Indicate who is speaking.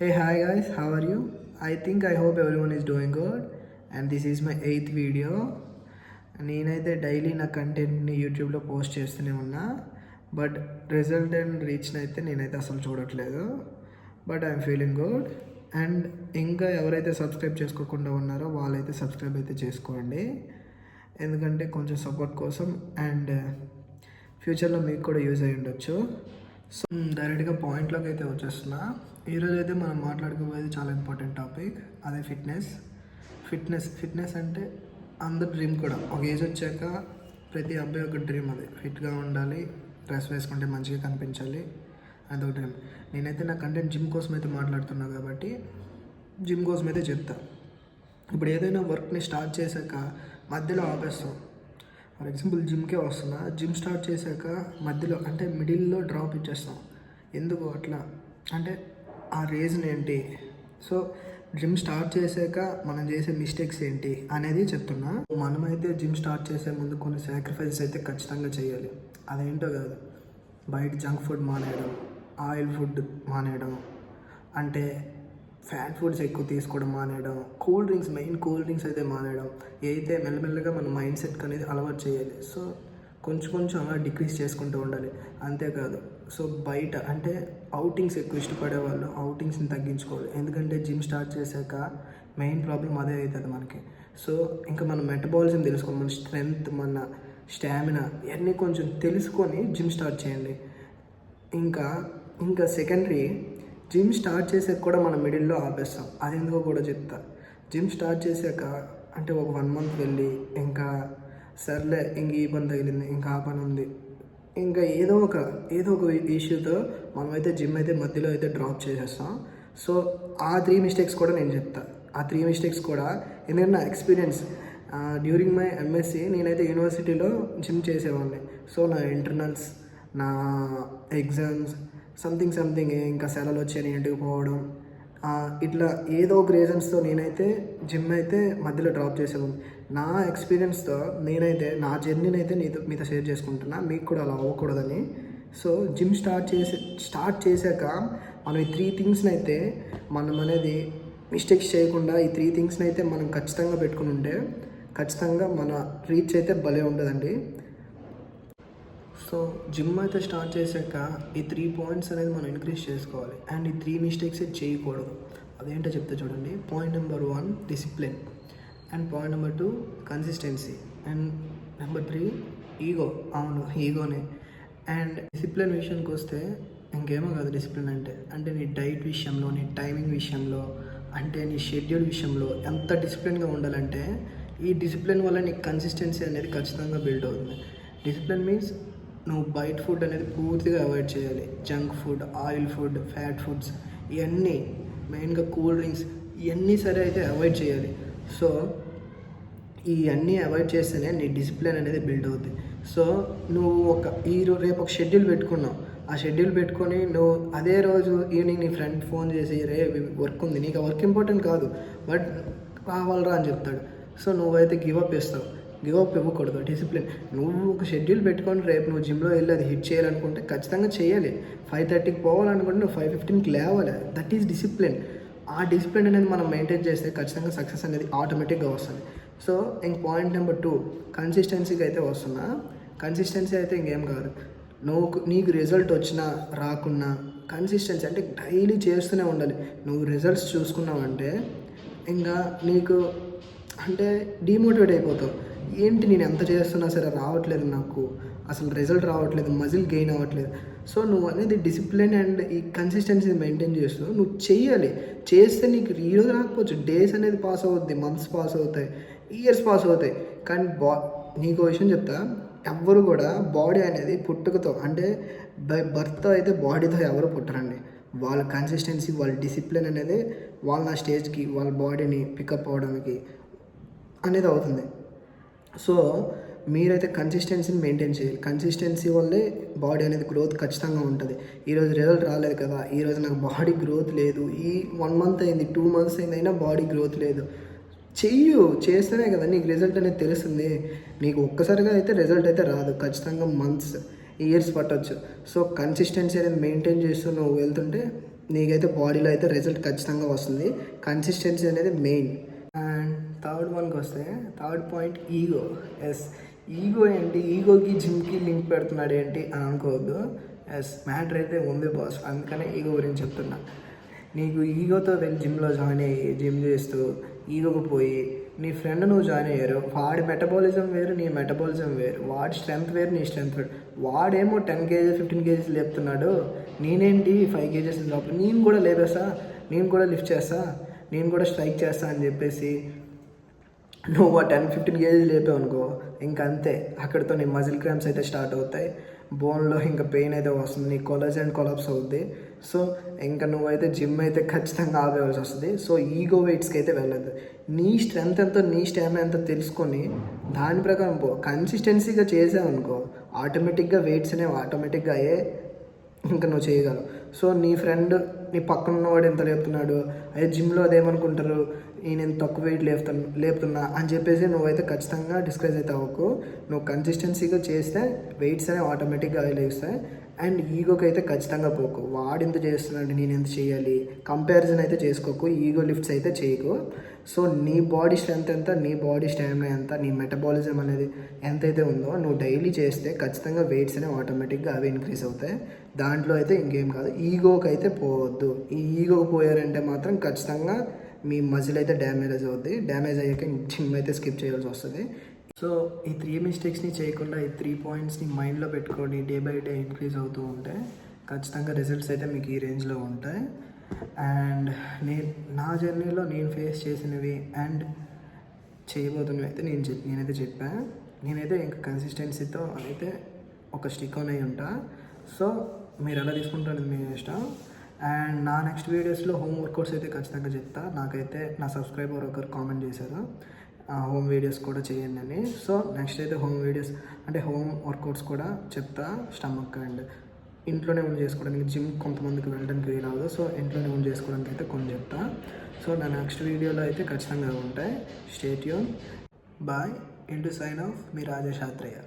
Speaker 1: Hey, hi guys, how are you? I hope everyone is doing good, and this is my 8th video. నేనైతే daily నా కంటెంట్ని యూట్యూబ్లో post చేస్తూనే ఉన్నా, but result and రీచ్ని అయితే నేనైతే అసలు చూడట్లేదు. But I'm feeling good. And ఇంకా ఎవరైతే సబ్స్క్రైబ్ చేసుకోకుండా ఉన్నారో వాళ్ళైతే సబ్స్క్రైబ్ అయితే చేసుకోండి, ఎందుకంటే కొంచెం సపోర్ట్ కోసం అండ్ ఫ్యూచర్లో మీకు కూడా యూజ్ అయ్యి ఉండొచ్చు. సో డైరెక్ట్గా పాయింట్లోకి అయితే వచ్చేస్తున్నా. ఈరోజు అయితే మనం మాట్లాడుకోబోయేది చాలా ఇంపార్టెంట్ టాపిక్, అదే ఫిట్నెస్ అంటే అందరి డ్రీమ్ కూడా. ఒక ఏజ్ వచ్చాక ప్రతి అబ్బాయి ఒక డ్రీమ్, అది ఫిట్గా ఉండాలి, డ్రెస్ వేసుకుంటే మంచిగా కనిపించాలి, అదొక డ్రీమ్. నేనైతే నా కంటెంట్ జిమ్ కోసం అయితే మాట్లాడుతున్నా కాబట్టి జిమ్ కోసం అయితే చెప్తా. ఇప్పుడు ఏదైనా వర్క్ని స్టార్ట్ చేశాక మధ్యలో ఆపేస్తాం. ఫర్ ఎగ్జాంపుల్ జిమ్కే వస్తున్నా, జిమ్ స్టార్ట్ చేశాక మధ్యలో అంటే మిడిల్లో డ్రాప్ ఇచ్చేస్తాం. ఎందుకు అట్లా అంటే ఆ రీజన్ ఏంటి? సో జిమ్ స్టార్ట్ చేశాక మనం చేసే మిస్టేక్స్ ఏంటి అనేది చెప్తున్నా. మనమైతే జిమ్ స్టార్ట్ చేసే ముందు కొన్ని సాక్రిఫైసెస్ అయితే ఖచ్చితంగా చేయాలి. అదేంటో కాదు, బయట జంక్ ఫుడ్ మానేయడం, ఆయిల్ ఫుడ్ మానేయడం, అంటే ఫ్యాట్ ఫుడ్స్ ఎక్కువ తీసుకోవడం మానేయడం, కూల్ డ్రింక్స్ అయితే మానేయడం. అయితే మెల్లమెల్లగా మన మైండ్ సెట్ అనేది అలవాటు చేయాలి. సో కొంచెం అలా డిక్రీజ్ చేసుకుంటూ ఉండాలి. అంతేకాదు, సో బయట అంటే అవుటింగ్స్ ఎక్కువ ఇష్టపడే వాళ్ళు అవుటింగ్స్ని తగ్గించుకోవాలి. ఎందుకంటే జిమ్ స్టార్ట్ చేశాక మెయిన్ ప్రాబ్లం అదే అవుతుంది మనకి. సో ఇంకా మన మెటబాలిజం తెలుసుకోవాలి, మన స్ట్రెంగ్త్, మన స్టామినా ఇవన్నీ కొంచెం తెలుసుకొని జిమ్ స్టార్ట్ చేయండి. ఇంకా సెకండరీ, జిమ్ స్టార్ట్ చేసాక కూడా మనం మిడిల్లో ఆపేస్తాం. అది ఎందుకో కూడా చెప్తా. జిమ్ స్టార్ట్ చేశాక అంటే ఒక 1 month వెళ్ళి ఇంకా సర్లే ఇంక ఈ పని తగిలింది, ఇంకా ఆ పని ఉంది, ఇంకా ఏదో ఒక ఇష్యూతో మనమైతే జిమ్ అయితే మధ్యలో అయితే డ్రాప్ చేసేస్తాం. సో ఆ 3 mistakes కూడా నేను చెప్తా. ఆ 3 mistakes కూడా ఎందుకంటే నా ఎక్స్పీరియన్స్ డ్యూరింగ్ మై ఎంఎస్సి నేనైతే యూనివర్సిటీలో జిమ్ చేసేవాడిని. సో నా ఇంటర్నల్స్, నా ఎగ్జామ్స్, సంథింగ్ ఇంకా సెలవులు వచ్చాయని ఇంటికి పోవడం, ఇట్లా ఏదో ఒక రీజన్స్తో నేనైతే జిమ్ అయితే మధ్యలో డ్రాప్ చేసేవాడిని. నా ఎక్స్పీరియన్స్తో నేనైతే నా జర్నీని అయితే మీతో షేర్ చేసుకుంటున్నా, మీకు కూడా అలా అవ్వకూడదని. సో జిమ్ స్టార్ట్ చేశాక మనం ఈ 3 things అయితే మనం అనేది మిస్టేక్స్ చేయకుండా ఈ 3 things అయితే మనం ఖచ్చితంగా పెట్టుకుని ఉంటే ఖచ్చితంగా మన రీచ్ అయితే భలే ఉంటుందండి. సో జిమ్ అయితే స్టార్ట్ చేశాక ఈ 3 points అనేది మనం ఇంక్రీజ్ చేసుకోవాలి. అండ్ ఈ 3 mistakes చేయకూడదు. అదేంటో చెప్తే చూడండి. Point number 1 discipline, and point number 2 consistency, and number 3 ego. అవును, ఈగోనే. అండ్ డిసిప్లిన్ విషయానికి వస్తే ఇంకేమో కాదు. డిసిప్లిన్ అంటే నీ డైట్ విషయంలో, నీ టైమింగ్ విషయంలో, అంటే నీ షెడ్యూల్ విషయంలో ఎంత డిసిప్లిన్గా ఉండాలంటే ఈ డిసిప్లిన్ వల్ల నీ కన్సిస్టెన్సీ అనేది ఖచ్చితంగా బిల్డ్ అవుతుంది. డిసిప్లిన్ మీన్స్ నువ్వు బయట ఫుడ్ అనేది పూర్తిగా అవాయిడ్ చేయాలి. Junk food, oil food, fat foods, ఇవన్నీ మెయిన్గా కూల్ డ్రింక్స్, ఇవన్నీ సరే అయితే అవాయిడ్ చేయాలి. సో ఇవన్నీ అవాయిడ్ చేస్తేనే నీ డిసిప్లిన్ అనేది బిల్డ్ అవుతుంది. సో నువ్వు రేపు ఒక షెడ్యూల్ పెట్టుకున్నావు. ఆ షెడ్యూల్ పెట్టుకొని నువ్వు అదే రోజు ఈవినింగ్ నీ ఫ్రెండ్ ఫోన్ చేసి రే వర్క్ ఉంది, నీకు ఆ వర్క్ ఇంపార్టెంట్ కాదు బట్ కావాలరా అని చెప్తాడు. సో నువ్వైతే గివప్ ఇవ్వకూడదు. డిసిప్లిన్, నువ్వు ఒక షెడ్యూల్ పెట్టుకొని రేపు నువ్వు జిమ్లో వెళ్ళి అది హిట్ చేయాలనుకుంటే ఖచ్చితంగా చేయాలి. 5:30కి పోవాలనుకుంటే నువ్వు 5:15కి లేవాలి. That is discipline. ఆ డిసిప్లిన్ అనేది మనం మెయింటైన్ చేస్తే ఖచ్చితంగా సక్సెస్ అనేది ఆటోమేటిక్గా వస్తుంది. సో ఇంక పాయింట్ నెంబర్ 2 కన్సిస్టెన్సీకి అయితే వస్తున్నా. కన్సిస్టెన్సీ అయితే ఇంకేం కాదు, నీకు రిజల్ట్ వచ్చినా రాకున్నా కన్సిస్టెన్సీ అంటే డైలీ చేస్తూనే ఉండాలి. నువ్వు రిజల్ట్స్ చూసుకున్నావంటే ఇంకా నీకు అంటే డిమోటివేట్ అయిపోతావు. ఏంటి నేను ఎంత చేస్తున్నా సరే రావట్లేదు, నాకు అసలు రిజల్ట్ రావట్లేదు, మజిల్ గెయిన్ అవ్వట్లేదు. సో నువ్వు అనేది డిసిప్లిన్ అండ్ ఈ కన్సిస్టెన్సీ మెయింటైన్ చేస్తూ నువ్వు చేయాలి. చేస్తే నీకు ఈరోజు రాకపోవచ్చు, డేస్ అనేది పాస్ అవుద్ది, మంత్స్ పాస్ అవుతాయి, ఇయర్స్ పాస్ అవుతాయి. కానీ నీకు విషయం చెప్తా, ఎవ్వరు కూడా బాడీ అనేది పుట్టుకతో అంటే బై బర్త్ అయితే బాడీతో ఎవరు పుట్టరండి. వాళ్ళ కన్సిస్టెన్సీ, వాళ్ళ డిసిప్లిన్ అనేది వాళ్ళ స్టేజ్కి వాళ్ళ బాడీని పికప్ అవ్వడానికి అనేది అవుతుంది. సో మీరైతే కన్సిస్టెన్సీని మెయింటైన్ చేయాలి. కన్సిస్టెన్సీ వల్లే బాడీ అనేది గ్రోత్ ఖచ్చితంగా ఉంటుంది. ఈరోజు రిజల్ట్ రాలేదు కదా, ఈరోజు నాకు బాడీ గ్రోత్ లేదు, ఈ 1 month అయింది, 2 months అయింది, అయినా బాడీ గ్రోత్ లేదు, చేస్తేనే కదా నీకు రిజల్ట్ అనేది తెలుస్తుంది. నీకు ఒక్కసారిగా అయితే రిజల్ట్ అయితే రాదు, ఖచ్చితంగా మంత్స్, ఇయర్స్ పట్టవచ్చు. సో కన్సిస్టెన్సీ అనేది మెయింటైన్ చేస్తూ నువ్వు వెళ్తుంటే నీకైతే బాడీలో అయితే రిజల్ట్ ఖచ్చితంగా వస్తుంది. కన్సిస్టెన్సీ అనేది మెయిన్. అండ్ థర్డ్ వన్కి వస్తే, third point ego. Yes, ego ఏంటి, ఈగోకి జిమ్కి లింక్ పెడుతున్నాడు ఏంటి అని అనుకోవద్దు. ఎస్, మ్యాటర్ అయితే ఉంది బాస్, అందుకనే ఈగో గురించి చెప్తున్నా. నీకు ఈగోతో వెళ్ళి జిమ్లో జాయిన్ అయ్యి జిమ్ చేస్తూ ఈగోకి పోయి నీ ఫ్రెండ్ నువ్వు జాయిన్ అయ్యారు, వాడి మెటబాలిజం వేరు, నీ మెటబాలిజం వేరు, వాడి స్ట్రెంత్ వేరు, నీ స్ట్రెంత్ వేరు. వాడేమో 10 kgs 15 kgs లేపుతున్నాడు, నేనేంటి 5 kgs లోపల, నేను కూడా లేపేస్తా, నేను కూడా లిఫ్ట్ చేస్తా, నేను కూడా స్ట్రైక్ చేస్తా అని చెప్పేసి నువ్వు ఆ 10-15 kgs లేపావు అనుకో, ఇంకా అంతే, అక్కడితో నీ మజిల్ క్రాంప్స్ అయితే స్టార్ట్ అవుతాయి, బోన్లో ఇంకా పెయిన్ అయితే వస్తుంది, నీ కొలాజన్ కొలాప్స్ అవుద్ది. సో ఇంకా నువ్వైతే జిమ్ అయితే ఖచ్చితంగా ఆపేయాల్సి వస్తుంది. సో ఈగో వెయిట్స్కి అయితే వెళ్ళద్దు. నీ స్ట్రెంత్ ఎంతో, నీ స్టామినా ఎంతో తెలుసుకొని దాని ప్రకారం పో. కన్సిస్టెన్సీగా చేసావనుకో ఆటోమేటిక్గా వెయిట్స్ అనేవి ఆటోమేటిక్గా అయ్యే ఇంకా నువ్వు చేయగలవు. సో నీ ఫ్రెండ్, నీ పక్కన ఉన్నవాడు ఎంత లేపుతున్నాడు, అదే జిమ్లో అదేమనుకుంటారు, నేను తక్కువ వెయిట్ లేపుతున్నా అని చెప్పేసి నువ్వైతే ఖచ్చితంగా డిస్కరేజ్ అయితే అవ్వకు. నువ్వు కన్సిస్టెన్సీగా చేస్తే వెయిట్స్ అనేవి ఆటోమేటిక్గా లేస్తాయి. అండ్ ఈగోకి అయితే ఖచ్చితంగా పోకు. వాడు ఎంత చేస్తున్నాడు, నేను ఎంత చేయాలి కంపారిజన్ అయితే చేసుకోకు, ఈగో లిఫ్ట్స్ అయితే చేయకు. సో నీ బాడీ స్ట్రెంత్ ఎంత, నీ బాడీ స్టామినా ఎంత, నీ మెటబాలిజం అనేది ఎంతైతే ఉందో నువ్వు డైలీ చేస్తే ఖచ్చితంగా వెయిట్స్ అనేవి ఆటోమేటిక్గా అవి ఇంక్రీజ్ అవుతాయి. దాంట్లో అయితే ఇంకేం కాదు. ఈగోకి అయితే పోవద్దు. ఈ ఈగోకి పోయారంటే మాత్రం ఖచ్చితంగా మీ మజిల్ అయితే డ్యామేజ్ అవుద్ది. డ్యామేజ్ అయ్యాక జిమ్ అయితే స్కిప్ చేయాల్సి వస్తుంది. సో ఈ 3 మిస్టేక్స్ని చేయకుండా ఈ 3 పాయింట్స్ని మైండ్లో పెట్టుకొని డే బై డే ఇంక్రీజ్ అవుతూ ఉంటే ఖచ్చితంగా రిజల్ట్స్ అయితే మీకు ఈ రేంజ్లో ఉంటాయి. అండ్ నా జర్నీలో నేను ఫేస్ చేసినవి అండ్ చేయబోతున్నవి అయితే నేనైతే చెప్పాను. నేనైతే ఇంకా కన్సిస్టెన్సీతో అయితే ఒక స్టిక్ ఆన్ అయి ఉంటా. సో మీరు ఎలా తీసుకుంటారో మీ ఇష్టం. అండ్ నా నెక్స్ట్ వీడియోస్లో హోమ్ వర్కౌట్స్ అయితే ఖచ్చితంగా చెప్తా. నాకైతే నా సబ్స్క్రైబర్ ఒకరు కామెంట్ చేశారు హోమ్ వీడియోస్ కూడా చేయండి అని. సో నెక్స్ట్ అయితే హోమ్ వీడియోస్ అంటే హోమ్ వర్కౌట్స్ కూడా చెప్తా. స్టమక్ అండ్ ఇంట్లోనే ఉండి చేసుకోవడానికి, జిమ్ కొంతమందికి వెళ్ళడానికి వీలు అవ్వదు. సో ఇంట్లోనే ఉండి చేసుకోవడానికి అయితే కొన్ని చెప్తా. సో నా నెక్స్ట్ వీడియోలో అయితే ఖచ్చితంగా ఉంటాయి. Stay tune. Bye. Sign off మీ రాజేష్ ఆత్రేయ.